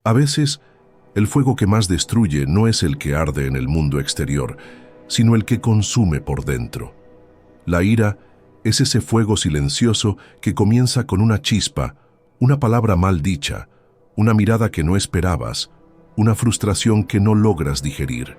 A veces, el fuego que más destruye no es el que arde en el mundo exterior, sino el que consume por dentro. La ira es ese fuego silencioso que comienza con una chispa, una palabra mal dicha, una mirada que no esperabas, una frustración que no logras digerir.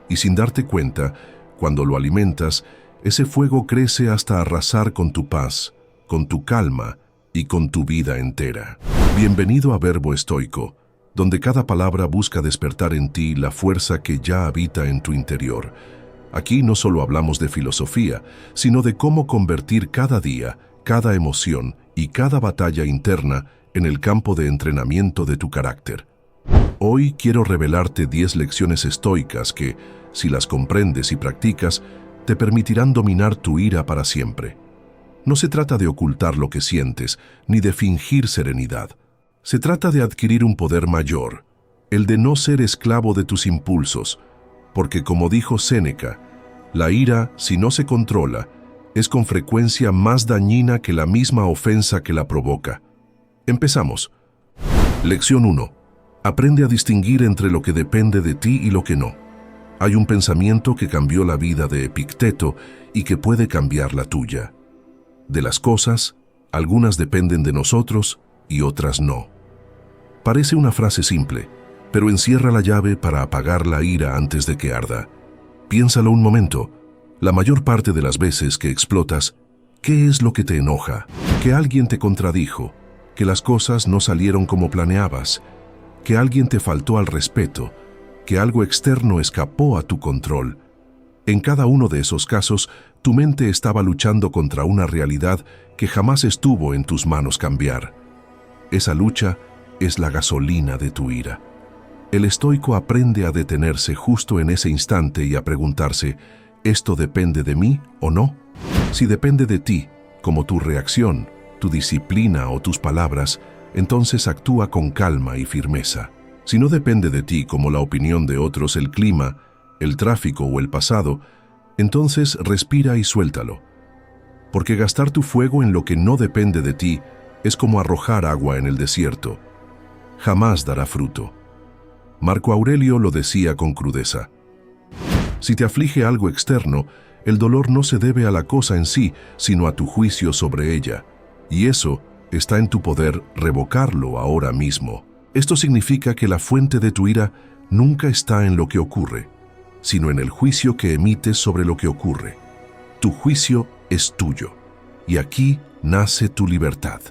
Y sin darte cuenta, cuando lo alimentas, ese fuego crece hasta arrasar con tu paz, con tu calma y con tu vida entera. Bienvenido a Verbo Estoico, donde cada palabra busca despertar en ti la fuerza que ya habita en tu interior. Aquí no solo hablamos de filosofía, sino de cómo convertir cada día, cada emoción y cada batalla interna en el campo de entrenamiento de tu carácter. Hoy quiero revelarte 10 lecciones estoicas que, si las comprendes y practicas, te permitirán dominar tu ira para siempre. No se trata de ocultar lo que sientes, ni de fingir serenidad. Se trata de adquirir un poder mayor, el de no ser esclavo de tus impulsos, porque como dijo Séneca, la ira, si no se controla, es con frecuencia más dañina que la misma ofensa que la provoca. Empezamos. Lección 1. Aprende a distinguir entre lo que depende de ti y lo que no. Hay un pensamiento que cambió la vida de Epicteto y que puede cambiar la tuya. De las cosas, algunas dependen de nosotros y otras no. Parece una frase simple, pero encierra la llave para apagar la ira antes de que arda. Piénsalo un momento. La mayor parte de las veces que explotas, ¿qué es lo que te enoja? Que alguien te contradijo, que las cosas no salieron como planeabas, que alguien te faltó al respeto, que algo externo escapó a tu control. En cada uno de esos casos, tu mente estaba luchando contra una realidad que jamás estuvo en tus manos cambiar. Esa lucha es la gasolina de tu ira. El estoico aprende a detenerse justo en ese instante y a preguntarse, ¿esto depende de mí o no? Si depende de ti, como tu reacción, tu disciplina o tus palabras, entonces actúa con calma y firmeza. Si no depende de ti, como la opinión de otros, el clima, el tráfico o el pasado, entonces respira y suéltalo. Porque gastar tu fuego en lo que no depende de ti es como arrojar agua en el desierto. Jamás dará fruto. Marco Aurelio lo decía con crudeza. Si te aflige algo externo, el dolor no se debe a la cosa en sí, sino a tu juicio sobre ella. Y eso está en tu poder revocarlo ahora mismo. Esto significa que la fuente de tu ira nunca está en lo que ocurre, sino en el juicio que emites sobre lo que ocurre. Tu juicio es tuyo, y aquí nace tu libertad.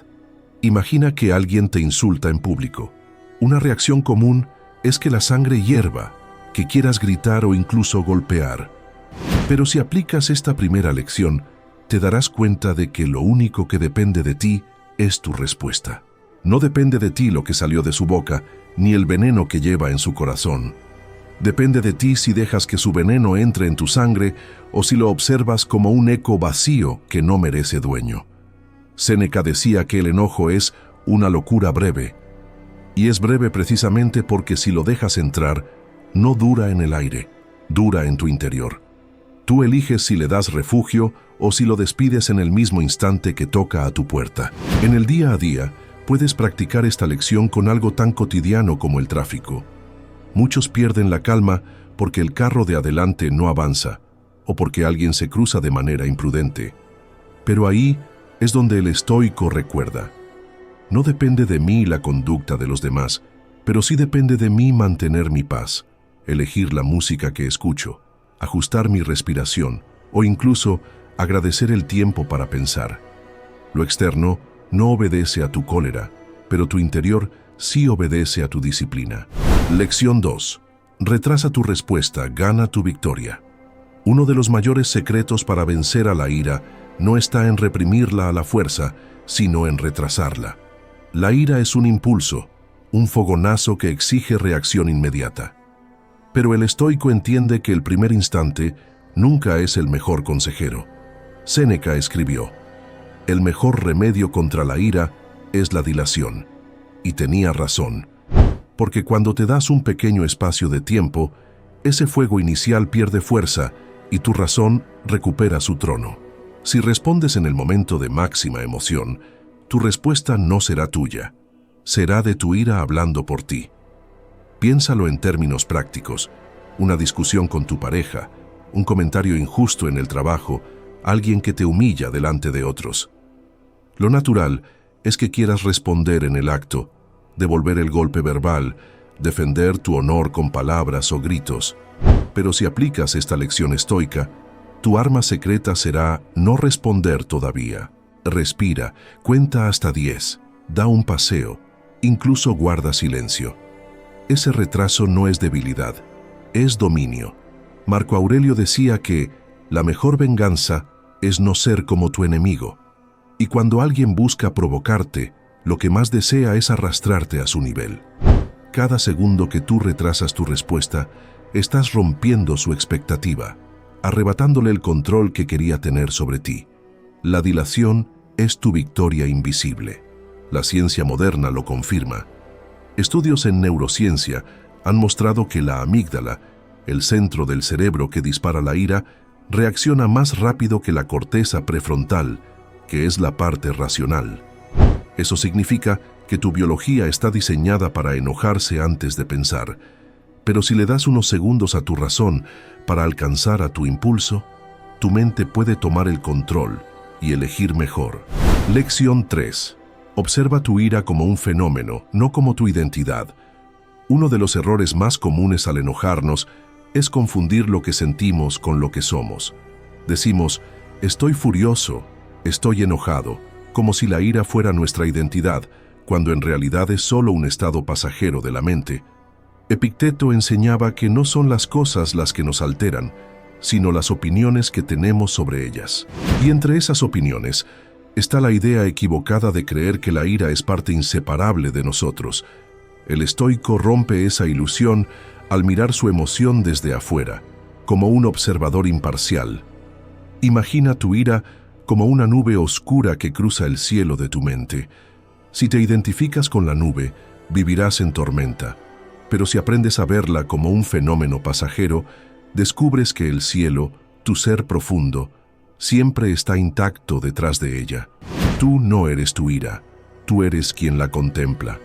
Imagina que alguien te insulta en público. Una reacción común es que la sangre hierva, que quieras gritar o incluso golpear. Pero si aplicas esta primera lección, te darás cuenta de que lo único que depende de ti es tu respuesta. No depende de ti lo que salió de su boca, ni el veneno que lleva en su corazón. Depende de ti si dejas que su veneno entre en tu sangre o si lo observas como un eco vacío que no merece dueño. Séneca decía que el enojo es una locura breve, y es breve precisamente porque si lo dejas entrar, no dura en el aire, dura en tu interior. Tú eliges si le das refugio o si lo despides en el mismo instante que toca a tu puerta. En el día a día, puedes practicar esta lección con algo tan cotidiano como el tráfico. Muchos pierden la calma porque el carro de adelante no avanza o porque alguien se cruza de manera imprudente. Pero ahí es donde el estoico recuerda. No depende de mí la conducta de los demás, pero sí depende de mí mantener mi paz, elegir la música que escucho, ajustar mi respiración o incluso agradecer el tiempo para pensar. Lo externo no obedece a tu cólera, pero tu interior sí obedece a tu disciplina. Lección 2. Retrasa tu respuesta, gana tu victoria. Uno de los mayores secretos para vencer a la ira no está en reprimirla a la fuerza, sino en retrasarla. La ira es un impulso, un fogonazo que exige reacción inmediata. Pero el estoico entiende que el primer instante nunca es el mejor consejero. Séneca escribió, «El mejor remedio contra la ira es la dilación». Y tenía razón, porque cuando te das un pequeño espacio de tiempo, ese fuego inicial pierde fuerza y tu razón recupera su trono. Si respondes en el momento de máxima emoción, tu respuesta no será tuya, será de tu ira hablando por ti. Piénsalo en términos prácticos. Una discusión con tu pareja, un comentario injusto en el trabajo, alguien que te humilla delante de otros. Lo natural es que quieras responder en el acto, devolver el golpe verbal, defender tu honor con palabras o gritos. Pero si aplicas esta lección estoica, tu arma secreta será no responder todavía. Respira, cuenta hasta 10, da un paseo, incluso guarda silencio. Ese retraso no es debilidad, es dominio. Marco Aurelio decía que la mejor venganza es no ser como tu enemigo. Y cuando alguien busca provocarte, lo que más desea es arrastrarte a su nivel. Cada segundo que tú retrasas tu respuesta, estás rompiendo su expectativa, arrebatándole el control que quería tener sobre ti. La dilación es tu victoria invisible. La ciencia moderna lo confirma. Estudios en neurociencia han mostrado que la amígdala, el centro del cerebro que dispara la ira, reacciona más rápido que la corteza prefrontal, que es la parte racional. Eso significa que tu biología está diseñada para enojarse antes de pensar, pero si le das unos segundos a tu razón para alcanzar a tu impulso, tu mente puede tomar el control y elegir mejor. Lección 3. Observa tu ira como un fenómeno, no como tu identidad. Uno de los errores más comunes al enojarnos es confundir lo que sentimos con lo que somos. Decimos, estoy furioso, estoy enojado, como si la ira fuera nuestra identidad, cuando en realidad es solo un estado pasajero de la mente. Epicteto enseñaba que no son las cosas las que nos alteran, sino las opiniones que tenemos sobre ellas. Y entre esas opiniones está la idea equivocada de creer que la ira es parte inseparable de nosotros. El estoico rompe esa ilusión al mirar su emoción desde afuera, como un observador imparcial. Imagina tu ira como una nube oscura que cruza el cielo de tu mente. Si te identificas con la nube, vivirás en tormenta. Pero si aprendes a verla como un fenómeno pasajero, descubres que el cielo, tu ser profundo, siempre está intacto detrás de ella. Tú no eres tu ira, tú eres quien la contempla.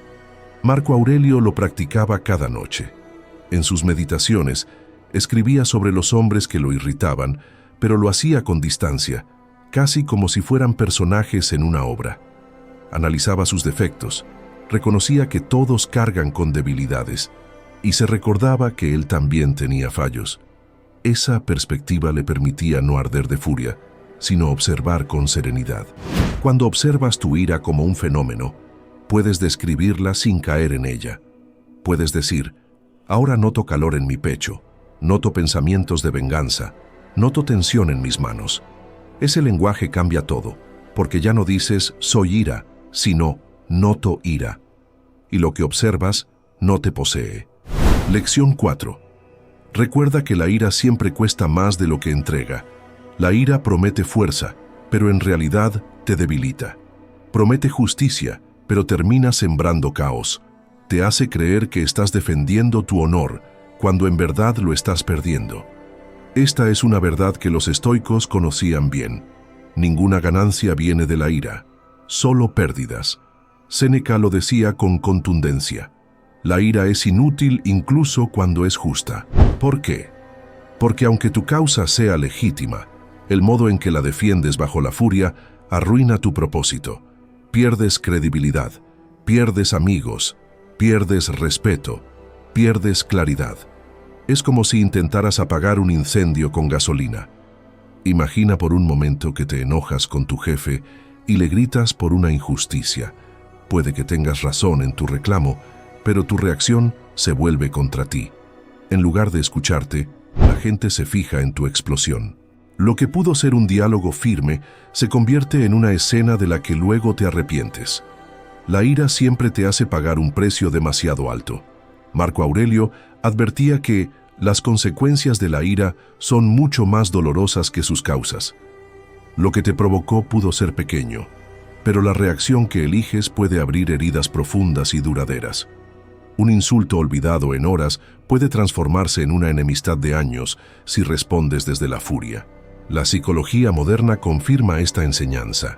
Marco Aurelio lo practicaba cada noche. En sus meditaciones, escribía sobre los hombres que lo irritaban, pero lo hacía con distancia, casi como si fueran personajes en una obra. Analizaba sus defectos, reconocía que todos cargan con debilidades y se recordaba que él también tenía fallos. Esa perspectiva le permitía no arder de furia, sino observar con serenidad. Cuando observas tu ira como un fenómeno, puedes describirla sin caer en ella. Puedes decir, ahora noto calor en mi pecho, noto pensamientos de venganza, noto tensión en mis manos. Ese lenguaje cambia todo, porque ya no dices soy ira, sino noto ira. Y lo que observas no te posee. Lección 4. Recuerda que la ira siempre cuesta más de lo que entrega. La ira promete fuerza, pero en realidad te debilita. Promete justicia, pero termina sembrando caos. Te hace creer que estás defendiendo tu honor, cuando en verdad lo estás perdiendo. Esta es una verdad que los estoicos conocían bien. Ninguna ganancia viene de la ira, solo pérdidas. Séneca lo decía con contundencia. La ira es inútil incluso cuando es justa. ¿Por qué? Porque aunque tu causa sea legítima, el modo en que la defiendes bajo la furia arruina tu propósito. Pierdes credibilidad, pierdes amigos, pierdes respeto, pierdes claridad. Es como si intentaras apagar un incendio con gasolina. Imagina por un momento que te enojas con tu jefe y le gritas por una injusticia. Puede que tengas razón en tu reclamo, pero tu reacción se vuelve contra ti. En lugar de escucharte, la gente se fija en tu explosión. Lo que pudo ser un diálogo firme se convierte en una escena de la que luego te arrepientes. La ira siempre te hace pagar un precio demasiado alto. Marco Aurelio advertía que las consecuencias de la ira son mucho más dolorosas que sus causas. Lo que te provocó pudo ser pequeño, pero la reacción que eliges puede abrir heridas profundas y duraderas. Un insulto olvidado en horas puede transformarse en una enemistad de años si respondes desde la furia. La psicología moderna confirma esta enseñanza.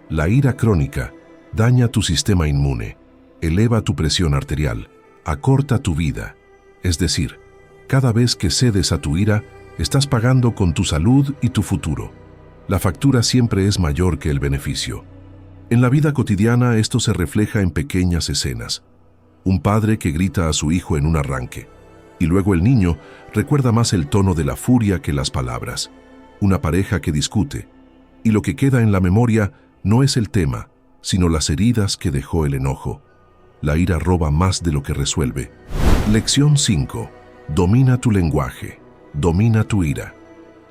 La ira crónica daña tu sistema inmune, eleva tu presión arterial, acorta tu vida. Es decir, cada vez que cedes a tu ira, estás pagando con tu salud y tu futuro. La factura siempre es mayor que el beneficio. En la vida cotidiana esto se refleja en pequeñas escenas. Un padre que grita a su hijo en un arranque, y luego el niño recuerda más el tono de la furia que las palabras. Una pareja que discute, y lo que queda en la memoria no es el tema, sino las heridas que dejó el enojo. La ira roba más de lo que resuelve. Lección 5. Domina tu lenguaje. Domina tu ira.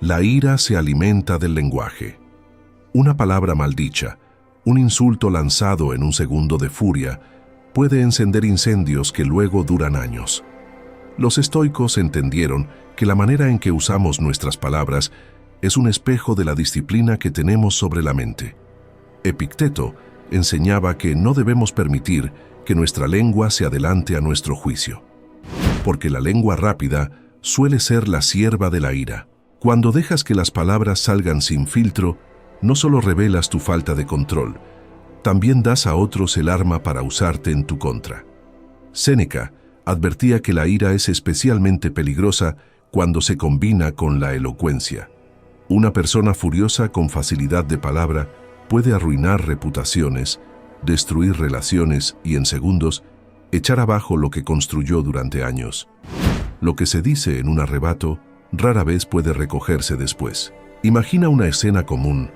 La ira se alimenta del lenguaje. Una palabra maldicha, un insulto lanzado en un segundo de furia, puede encender incendios que luego duran años. Los estoicos entendieron que la manera en que usamos nuestras palabras es un espejo de la disciplina que tenemos sobre la mente. Epicteto enseñaba que no debemos permitir que nuestra lengua se adelante a nuestro juicio, porque la lengua rápida suele ser la sierva de la ira. Cuando dejas que las palabras salgan sin filtro, no solo revelas tu falta de control, también das a otros el arma para usarte en tu contra. Séneca advertía que la ira es especialmente peligrosa cuando se combina con la elocuencia. Una persona furiosa con facilidad de palabra puede arruinar reputaciones, destruir relaciones y en segundos echar abajo lo que construyó durante años. Lo que se dice en un arrebato rara vez puede recogerse después. Imagina una escena común.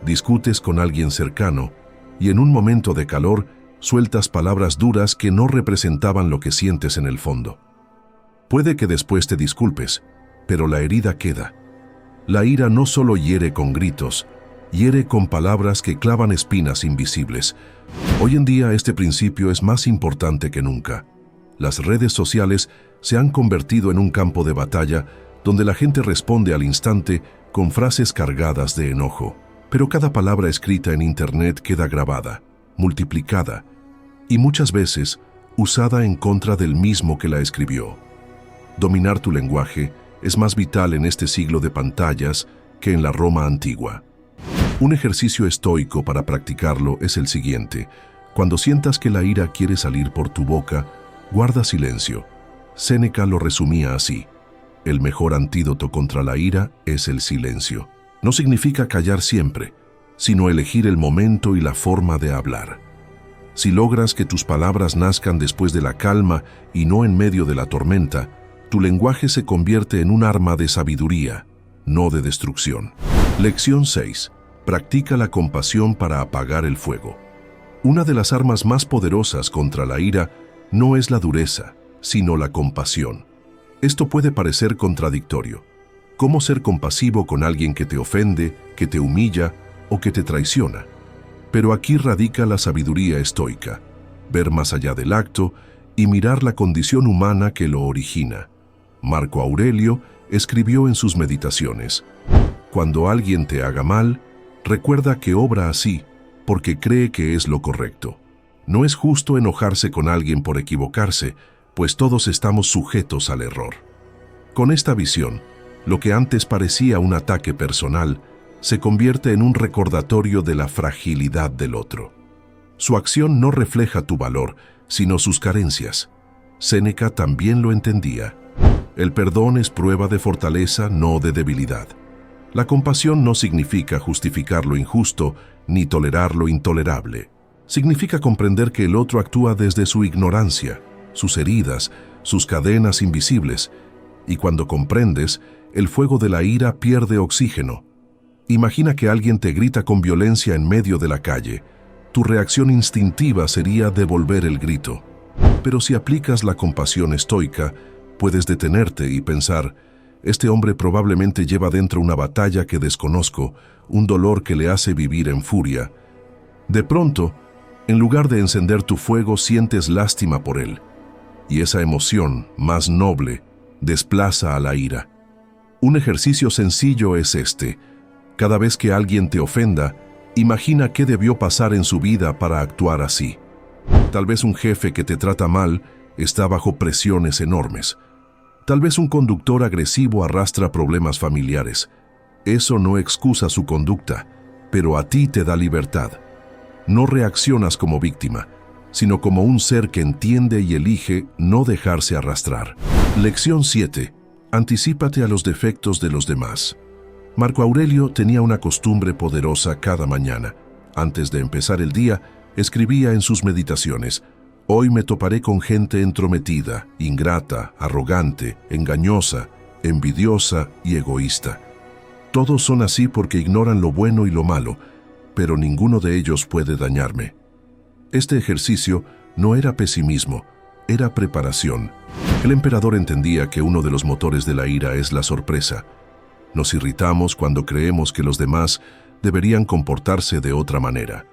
Discutes con alguien cercano y en un momento de calor sueltas palabras duras que no representaban lo que sientes en el fondo. Puede que después te disculpes, pero la herida queda. La ira no solo hiere con gritos, hiere con palabras que clavan espinas invisibles. Hoy en día este principio es más importante que nunca. Las redes sociales se han convertido en un campo de batalla donde la gente responde al instante con frases cargadas de enojo. Pero cada palabra escrita en Internet queda grabada, multiplicada y muchas veces usada en contra del mismo que la escribió. Dominar tu lenguaje es más vital en este siglo de pantallas que en la Roma antigua. Un ejercicio estoico para practicarlo es el siguiente. Cuando sientas que la ira quiere salir por tu boca, guarda silencio. Séneca lo resumía así: el mejor antídoto contra la ira es el silencio. No significa callar siempre, sino elegir el momento y la forma de hablar. Si logras que tus palabras nazcan después de la calma y no en medio de la tormenta, tu lenguaje se convierte en un arma de sabiduría, no de destrucción. Lección 6. Practica la compasión para apagar el fuego. Una de las armas más poderosas contra la ira no es la dureza, sino la compasión. Esto puede parecer contradictorio. ¿Cómo ser compasivo con alguien que te ofende, que te humilla o que te traiciona? Pero aquí radica la sabiduría estoica: ver más allá del acto y mirar la condición humana que lo origina. Marco Aurelio escribió en sus meditaciones: cuando alguien te haga mal, recuerda que obra así porque cree que es lo correcto. No es justo enojarse con alguien por equivocarse, pues todos estamos sujetos al error. Con esta visión, lo que antes parecía un ataque personal se convierte en un recordatorio de la fragilidad del otro. Su acción no refleja tu valor, sino sus carencias. Séneca también lo entendía. El perdón es prueba de fortaleza, no de debilidad. La compasión no significa justificar lo injusto ni tolerar lo intolerable. Significa comprender que el otro actúa desde su ignorancia, sus heridas, sus cadenas invisibles, y cuando comprendes, el fuego de la ira pierde oxígeno. Imagina que alguien te grita con violencia en medio de la calle. Tu reacción instintiva sería devolver el grito. Pero si aplicas la compasión estoica, puedes detenerte y pensar: este hombre probablemente lleva dentro una batalla que desconozco, un dolor que le hace vivir en furia. De pronto, en lugar de encender tu fuego, sientes lástima por él. Y esa emoción, más noble, desplaza a la ira. Un ejercicio sencillo es este: cada vez que alguien te ofenda, imagina qué debió pasar en su vida para actuar así. Tal vez un jefe que te trata mal está bajo presiones enormes. Tal vez un conductor agresivo arrastra problemas familiares. Eso no excusa su conducta, pero a ti te da libertad. No reaccionas como víctima, sino como un ser que entiende y elige no dejarse arrastrar. Lección 7. Anticípate a los defectos de los demás. Marco Aurelio tenía una costumbre poderosa cada mañana. Antes de empezar el día, escribía en sus meditaciones: «Hoy me toparé con gente entrometida, ingrata, arrogante, engañosa, envidiosa y egoísta. Todos son así porque ignoran lo bueno y lo malo, pero ninguno de ellos puede dañarme». Este ejercicio no era pesimismo, era preparación. El emperador entendía que uno de los motores de la ira es la sorpresa. Nos irritamos cuando creemos que los demás deberían comportarse de otra manera.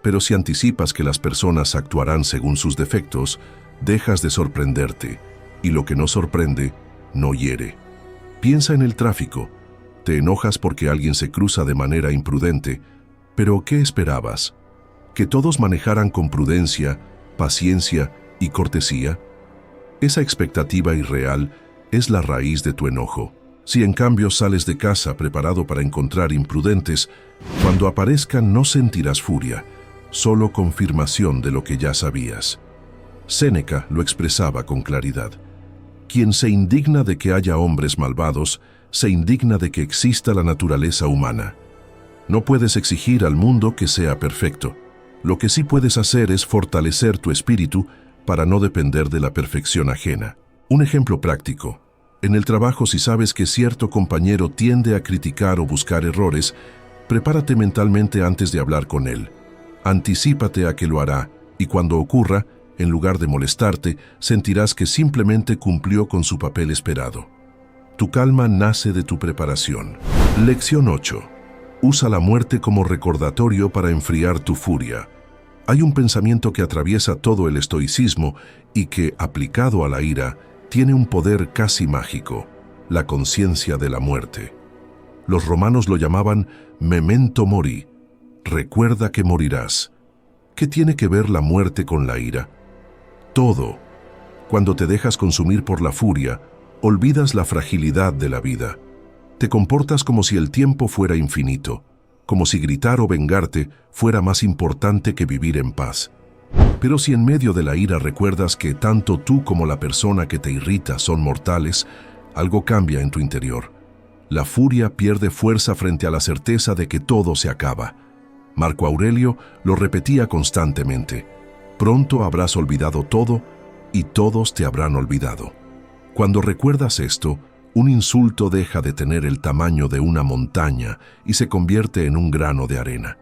Pero si anticipas que las personas actuarán según sus defectos, dejas de sorprenderte, y lo que no sorprende, no hiere. Piensa en el tráfico. Te enojas porque alguien se cruza de manera imprudente, pero ¿qué esperabas? ¿Que todos manejaran con prudencia, paciencia y cortesía? Esa expectativa irreal es la raíz de tu enojo. Si en cambio sales de casa preparado para encontrar imprudentes, cuando aparezcan no sentirás furia, solo confirmación de lo que ya sabías. Séneca lo expresaba con claridad: quien se indigna de que haya hombres malvados, se indigna de que exista la naturaleza humana. No puedes exigir al mundo que sea perfecto. Lo que sí puedes hacer es fortalecer tu espíritu para no depender de la perfección ajena. Un ejemplo práctico. En el trabajo, si sabes que cierto compañero tiende a criticar o buscar errores, prepárate mentalmente antes de hablar con él. Anticípate a que lo hará, y cuando ocurra, en lugar de molestarte, sentirás que simplemente cumplió con su papel esperado. Tu calma nace de tu preparación. Lección 8. Usa la muerte como recordatorio para enfriar tu furia. Hay un pensamiento que atraviesa todo el estoicismo y que, aplicado a la ira, tiene un poder casi mágico: la conciencia de la muerte. Los romanos lo llamaban memento mori, recuerda que morirás. ¿Qué tiene que ver la muerte con la ira? Todo. Cuando te dejas consumir por la furia, olvidas la fragilidad de la vida. Te comportas como si el tiempo fuera infinito, como si gritar o vengarte fuera más importante que vivir en paz. Pero si en medio de la ira recuerdas que tanto tú como la persona que te irrita son mortales, algo cambia en tu interior. La furia pierde fuerza frente a la certeza de que todo se acaba. Marco Aurelio lo repetía constantemente: pronto habrás olvidado todo y todos te habrán olvidado. Cuando recuerdas esto, un insulto deja de tener el tamaño de una montaña y se convierte en un grano de arena.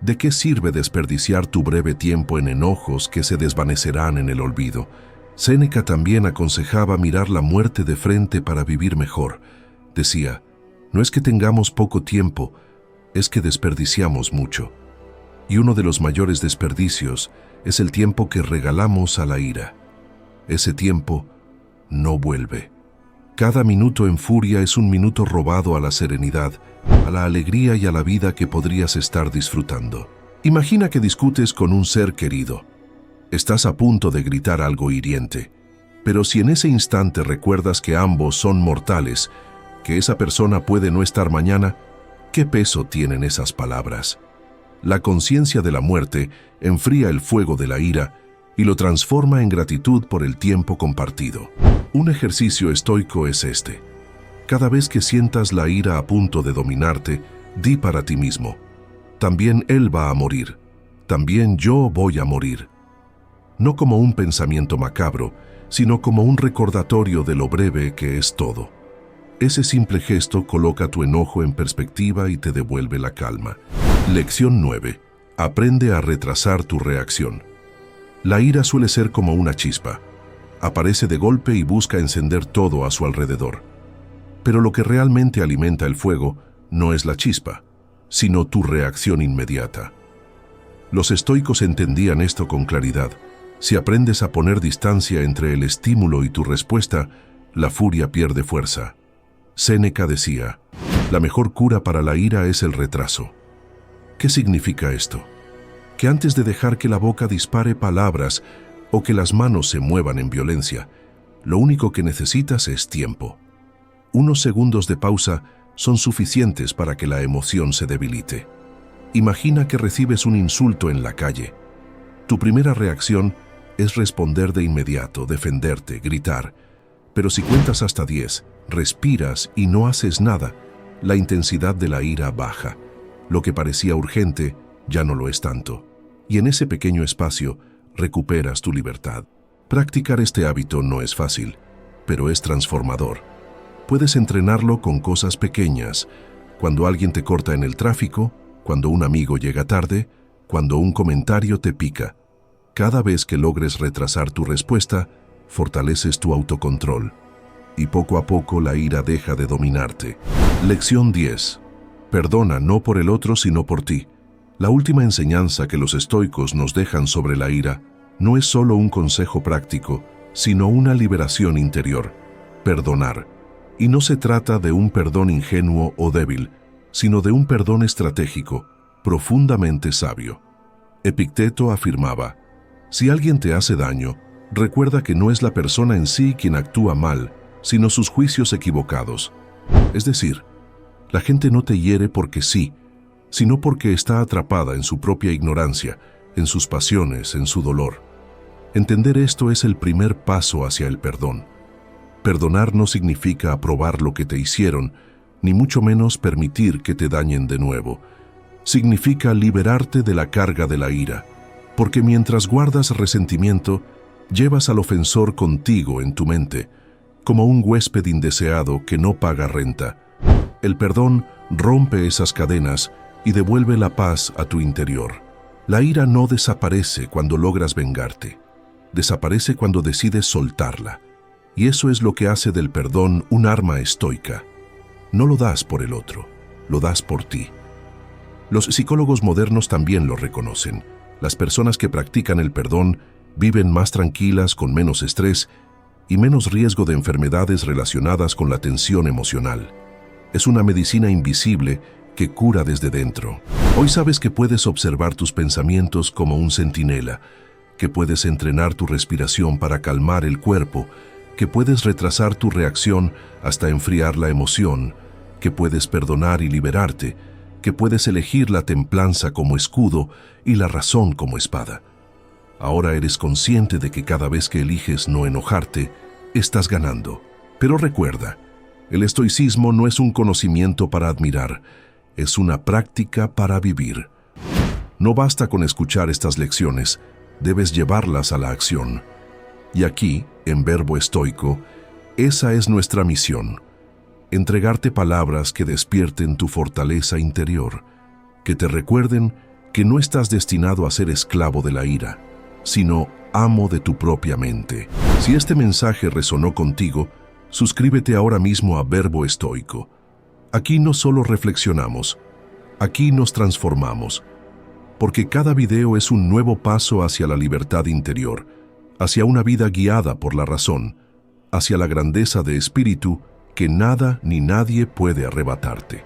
¿De qué sirve desperdiciar tu breve tiempo en enojos que se desvanecerán en el olvido? Séneca también aconsejaba mirar la muerte de frente para vivir mejor. Decía: no es que tengamos poco tiempo, es que desperdiciamos mucho. Y uno de los mayores desperdicios es el tiempo que regalamos a la ira. Ese tiempo no vuelve. Cada minuto en furia es un minuto robado a la serenidad, a la alegría y a la vida que podrías estar disfrutando. Imagina que discutes con un ser querido. Estás a punto de gritar algo hiriente, pero si en ese instante recuerdas que ambos son mortales, que esa persona puede no estar mañana, ¿qué peso tienen esas palabras? La conciencia de la muerte enfría el fuego de la ira y lo transforma en gratitud por el tiempo compartido. Un ejercicio estoico es este: cada vez que sientas la ira a punto de dominarte, di para ti mismo: también él va a morir, también yo voy a morir. No como un pensamiento macabro, sino como un recordatorio de lo breve que es todo. Ese simple gesto coloca tu enojo en perspectiva y te devuelve la calma. Lección 9. Aprende a retrasar tu reacción. La ira suele ser como una chispa. Aparece de golpe y busca encender todo a su alrededor. Pero lo que realmente alimenta el fuego no es la chispa, sino tu reacción inmediata. Los estoicos entendían esto con claridad. Si aprendes a poner distancia entre el estímulo y tu respuesta, la furia pierde fuerza. Séneca decía: la mejor cura para la ira es el retraso. ¿Qué significa esto? Que antes de dejar que la boca dispare palabras o que las manos se muevan en violencia, lo único que necesitas es tiempo. Unos segundos de pausa son suficientes para que la emoción se debilite. Imagina que recibes un insulto en la calle. Tu primera reacción es responder de inmediato, defenderte, gritar. Pero si cuentas hasta 10, respiras y no haces nada, la intensidad de la ira baja. Lo que parecía urgente ya no lo es tanto. Y en ese pequeño espacio recuperas tu libertad. Practicar este hábito no es fácil, pero es transformador. Puedes entrenarlo con cosas pequeñas, cuando alguien te corta en el tráfico, cuando un amigo llega tarde, cuando un comentario te pica. Cada vez que logres retrasar tu respuesta, fortaleces tu autocontrol. Y poco a poco la ira deja de dominarte. Lección 10. Perdona no por el otro sino por ti. La última enseñanza que los estoicos nos dejan sobre la ira no es solo un consejo práctico, sino una liberación interior. Perdonar. Y no se trata de un perdón ingenuo o débil, sino de un perdón estratégico, profundamente sabio. Epicteto afirmaba: si alguien te hace daño, recuerda que no es la persona en sí quien actúa mal, sino sus juicios equivocados. Es decir, la gente no te hiere porque sí, sino porque está atrapada en su propia ignorancia, en sus pasiones, en su dolor. Entender esto es el primer paso hacia el perdón. Perdonar no significa aprobar lo que te hicieron, ni mucho menos permitir que te dañen de nuevo. Significa liberarte de la carga de la ira, porque mientras guardas resentimiento, llevas al ofensor contigo en tu mente, como un huésped indeseado que no paga renta. El perdón rompe esas cadenas y devuelve la paz a tu interior. La ira no desaparece cuando logras vengarte. Desaparece cuando decides soltarla. Y eso es lo que hace del perdón un arma estoica. No lo das por el otro, lo das por ti. Los psicólogos modernos también lo reconocen. Las personas que practican el perdón viven más tranquilas, con menos estrés y menos riesgo de enfermedades relacionadas con la tensión emocional. Es una medicina invisible que cura desde dentro. Hoy sabes que puedes observar tus pensamientos como un centinela, que puedes entrenar tu respiración para calmar el cuerpo, que puedes retrasar tu reacción hasta enfriar la emoción, que puedes perdonar y liberarte, que puedes elegir la templanza como escudo y la razón como espada. Ahora eres consciente de que cada vez que eliges no enojarte, estás ganando. Pero recuerda, el estoicismo no es un conocimiento para admirar, es una práctica para vivir. No basta con escuchar estas lecciones, debes llevarlas a la acción. Y aquí, en Verbo Estoico, esa es nuestra misión: entregarte palabras que despierten tu fortaleza interior, que te recuerden que no estás destinado a ser esclavo de la ira, sino amo de tu propia mente. Si este mensaje resonó contigo, suscríbete ahora mismo a Verbo Estoico. Aquí no solo reflexionamos, aquí nos transformamos, porque cada video es un nuevo paso hacia la libertad interior, hacia una vida guiada por la razón, hacia la grandeza de espíritu que nada ni nadie puede arrebatarte.